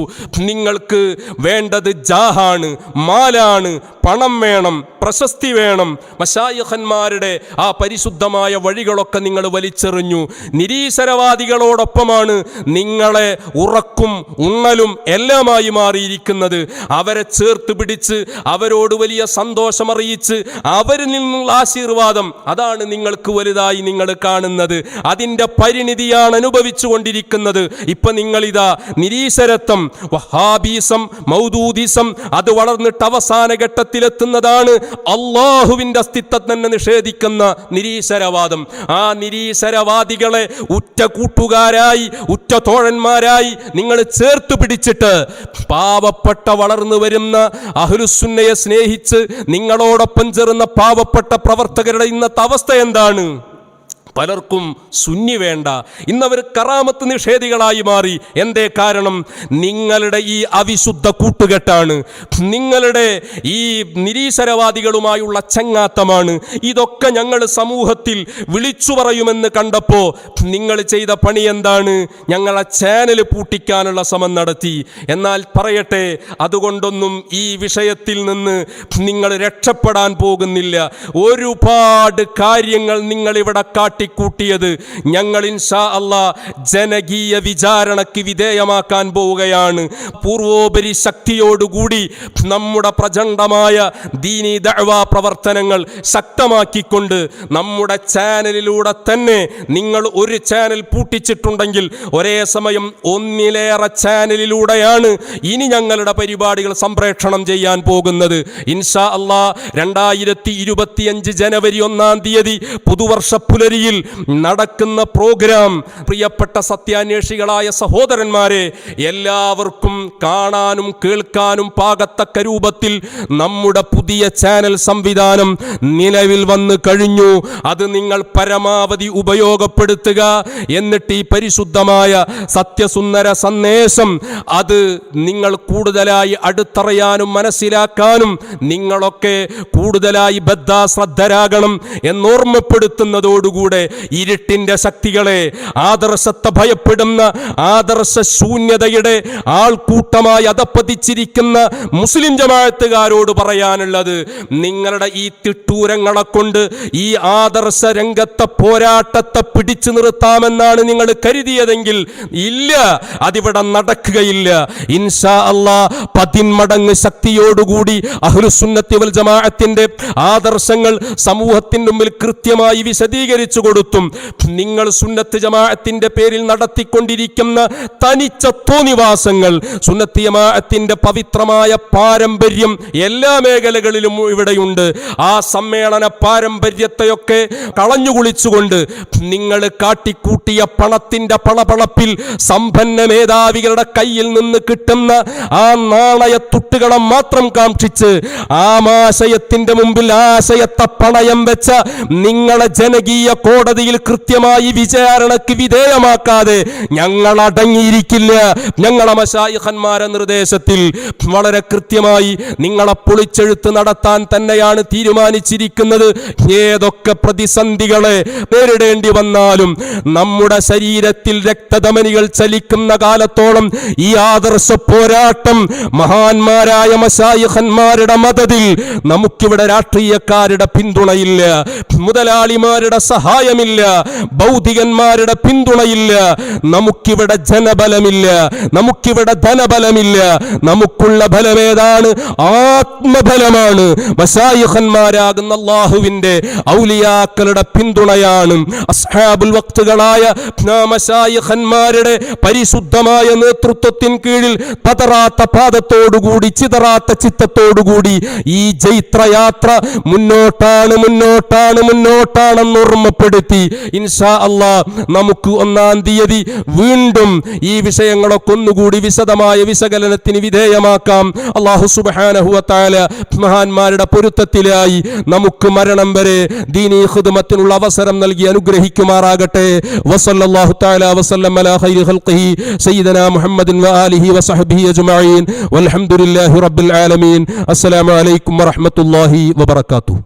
നിങ്ങൾക്ക് വേണ്ടത് നിങ്ങൾക്കത് ജാഹാണ്, മാലാണ്, പണം വേണം, പ്രശസ്തി വേണം. മശായിഖന്മാരുടെ ആ പരിശുദ്ധമായ വഴികളൊക്കെ നിങ്ങൾ വലിച്ചെറിഞ്ഞു. നിരീശ്വരവാദികളോടൊപ്പമാണ് നിങ്ങളെ ഉറക്കും ഉണ്ണലും എല്ലാമായി മാറിയിരിക്കുന്നത്. അവരെ ചേർത്ത് പിടിച്ച് അവരോട് വലിയ സന്തോഷമറിയിച്ച് അവരിൽ നിന്നുള്ള ആശീർവാദം, അതാണ് നിങ്ങൾക്ക് വലുതായി നിങ്ങൾ കാണുന്നത്. അതിൻ്റെ പരിണിതിയാണ് അനുഭവിച്ചു കൊണ്ടിരിക്കുന്നത്. ഇപ്പൊ നിങ്ങളിതാ നിരീശ്വരത്വം, വഹാബീസം, മൗദൂദിസം അത് വളർന്നിട്ട് അവസാന ഘട്ടത്തിലെത്തുന്നതാണ് അള്ളാഹുവിൻ്റെ അസ്തിത്വം തന്നെ നിഷേധിക്കുന്ന നിരീശ്വരവാദം. ആ നിരീശ്വരവാദികളെ ഉറ്റ കൂട്ടുകാരായി ഉറ്റ തോഴന്മാരായി നിങ്ങൾ ചേർത്ത് പിടിച്ചിട്ട് പാവപ്പെട്ട വളർന്നു വരുന്ന അഹ്ലുസുന്നയെ സ്നേഹിച്ച് നിങ്ങളോടൊപ്പം ചേർന്ന പാവപ്പെട്ട പ്രവർത്തകരുടെ ഇന്നത്തെ അവസ്ഥ എന്താണ്? പലർക്കും സുന്നി വേണ്ട. ഇന്നവർ കറാമത്ത് നിഷേധികളായി മാറി. എന്തേ കാരണം? നിങ്ങളുടെ ഈ അവിശുദ്ധ കൂട്ടുകെട്ടാണ്, നിങ്ങളുടെ ഈ നിരീശ്വരവാദികളുമായുള്ള ചങ്ങാത്തമാണ്. ഇതൊക്കെ ഞങ്ങൾ സമൂഹത്തിൽ വിളിച്ചു പറയുമെന്ന് കണ്ടപ്പോൾ നിങ്ങൾ ചെയ്ത പണി എന്താണ്? ഞങ്ങളെ ചാനൽ പൂട്ടിക്കാനുള്ള ശ്രമം നടത്തി. എന്നാൽ പറയട്ടെ, അതുകൊണ്ടൊന്നും ഈ വിഷയത്തിൽ നിന്ന് നിങ്ങൾ രക്ഷപ്പെടാൻ പോകുന്നില്ല. ഒരുപാട് കാര്യങ്ങൾ നിങ്ങളിവിടെ കൂട്ടിയത് ഞങ്ങൾ ഇൻഷാ അല്ലാഹ് ജനകീയ വിചാരണയ്ക്ക് വിധേയമാക്കാൻ പോവുകയാണ്. പൂർവോപരി ശക്തിയോടുകൂടി നമ്മുടെ പ്രചണ്ഡമായ ദീനി ദഅ്വാ പ്രവർത്തനങ്ങൾ ശക്തമാക്കിക്കൊണ്ട് നമ്മുടെ ചാനലിലൂടെ തന്നെ, നിങ്ങൾ ഒരു ചാനൽ പൂട്ടിച്ചിട്ടുണ്ടെങ്കിൽ ഒരേ സമയം ഒന്നിലേറെ ചാനലിലൂടെയാണ് ഇനി ഞങ്ങളുടെ പരിപാടികൾ സംപ്രേഷണം ചെയ്യാൻ പോകുന്നത്. ഇൻഷാ അല്ലാഹ് 2025 ജനുവരി 1-ാം തീയതി പുതുവർഷ പുലരിയിൽ നടക്കുന്ന പ്രോഗ്രാം, പ്രിയപ്പെട്ട സത്യാന്വേഷികളായ സഹോദരന്മാരെ, എല്ലാവർക്കും കാണാനും കേൾക്കാനും പാകത്തക്ക രൂപത്തിൽ നമ്മുടെ പുതിയ ചാനൽ സംവിധാനം നിലവിൽ വന്നു കഴിഞ്ഞു. അത് നിങ്ങൾ പരമാവധി ഉപയോഗപ്പെടുത്തുക. എന്നിട്ട് ഈ പരിശുദ്ധമായ സത്യസുന്ദര സന്ദേശം അത് നിങ്ങൾ കൂടുതലായി അടുത്തറിയാനും മനസ്സിലാക്കാനും നിങ്ങളൊക്കെ കൂടുതലായി ബദ്ധാശ്രദ്ധരാകണം എന്നോർമ്മപ്പെടുത്തുന്നതോടുകൂടെ ഇരുട്ടിന്റെ ശക്തികളെ, ആദർശത്തെ ഭയപ്പെടുന്ന ആദർശ ശൂന്യതയുടെ ആൾക്കൂട്ടമായി അധപ്പതിച്ചിരിക്കുന്ന മുസ്ലിം ജമാഅത്തുകാരോട് പറയാനുള്ളത്, നിങ്ങളുടെ ഈ തിട്ടൂരങ്ങളെ കൊണ്ട് ഈ ആദർശ രംഗത്തെ പോരാട്ടത്തെ പിടിച്ചു നിർത്താമെന്നാണ് നിങ്ങൾ കരുതിയതെങ്കിൽ ഇല്ല, അതിവിടെ നടക്കുകയില്ല. ഇൻഷാ അല്ലാഹ് 10 മടങ്ങ് ശക്തിയോടുകൂടി അഹ്ലുസുന്നത്തി വൽ ജമാഅത്തിന്റെ ആദർശങ്ങൾ സമൂഹത്തിന് മുമ്പിൽ കൃത്യമായി വിശദീകരിച്ചു കൊടുത്തും നിങ്ങൾ സുന്നത്ത് ജമാഅത്തിന്റെ പേരിൽ നടത്തിക്കൊണ്ടിരിക്കുന്ന തനിച്ച തോന്നിവാസങ്ങൾ, സുന്നത്ത് ജമാഅത്തിന്റെ പവിത്രമായ പാരമ്പര്യം എല്ലാ മേഖലകളിലും ഇവിടെയുണ്ട്. ആ സമ്മേളന പാരമ്പര്യത്തെയൊക്കെ കളഞ്ഞുകുളിച്ചുകൊണ്ട് നിങ്ങൾ കാട്ടിക്കൂട്ടിയ പണത്തിന്റെ പളപളപ്പിൽ സമ്പന്ന മേധാവികളുടെ കയ്യിൽ നിന്ന് കിട്ടുന്ന ആ നാണയത്തുട്ടുകളെ മാത്രം കാക്ഷിച്ച് ആമാശയത്തിന്റെ മുമ്പിൽ ആശയത്തെ പണയം വെച്ച നിങ്ങളെ ജനകീയ കോടതിയിൽ കൃത്യമായി വിചാരണയ്ക്ക് വിധേയമാക്കാതെ ഞങ്ങൾ അടങ്ങിയിരിക്കില്ല. ഞങ്ങളെ മശായിഖന്മാരെ നിർദ്ദേശത്തിൽ വളരെ കൃത്യമായി നിങ്ങളെ പൊളിച്ചെഴുത്ത് നടത്താൻ തന്നെയാണ് തീരുമാനിച്ചിരിക്കുന്നത്. ഏതൊക്കെ പ്രതിസന്ധികളെ നേരിടേണ്ടി വന്നാലും നമ്മുടെ ശരീരത്തിൽ രക്തധമനികൾ ചലിക്കുന്ന കാലത്തോളം ഈ ആദർശ പോരാട്ടം മഹാന്മാരായ മശായിഖന്മാരുടെ മദതിൽ നമുക്കിവിടെ രാഷ്ട്രീയക്കാരുടെ പിന്തുണയില്ല, മുതലാളിമാരുടെ സഹായമില്ല, ഭൗതികന്മാരുടെ പിന്തുണയില്ല, നമുക്കിവിടെ ജനബലമില്ല, നമുക്കിവിടെ ധനബലമില്ല. നമുക്കുള്ള ബലമേതാണ്? ആത്മബലമാണ്. മശായിഖന്മാരാകുന്ന അല്ലാഹുവിന്റെ ഔലിയാക്കളുടെ പിന്തുണയാണ്. അസ്ഹാബുൽ വഖ്തുകളായ മശായിഖന്മാരുടെ പരിശുദ്ധമായ നേതൃത്വത്തിന് കീഴിൽ പതറാത്ത പാദത്തോടുകൂടി ചിതറാത്ത ചിത്തത്തോടുകൂടി ഈ ജൈത്രയാത്ര മുന്നോട്ടാണ് മുന്നോട്ടാണ് മുന്നോട്ടാണെന്ന് ഓർമ്മപ്പെടുത്തി ഇൻഷാ അല്ലാഹ് നമുക്ക് 1-ാം തീയതി വീണ്ടും ഈ വിഷയങ്ങളൊക്കെ ഒന്നുകൂടി വിശദമായ വിശകലനത്തിന് വിധേയമാക്കാം. അല്ലാഹു സുബ്ഹാനഹു വ തആല മഹാന്മാരുടെ പൊരുത്തത്തിലായി നമുക്ക് മരണം വരെ ദീനീ ഖിദ്മത്തിനുള്ള അവസരം നൽകി അനുഗ്രഹിക്കുമാറാകട്ടെ. വസല്ലല്ലാഹു തആല വസല്ലം അലാ ഖൈരി ഖൽഖിഹി സയ്യിദനാ മുഹമ്മദിൻ വ ആലിഹി വസഹ്ബിഹി അജ്മഈൻ വൽഹംദുലില്ലാഹി റബ്ബിൽ ആലമീൻ. അസ്സലാമു അലൈക്കും വറഹ്മത്തുള്ളാഹി വബറകാതുഹു.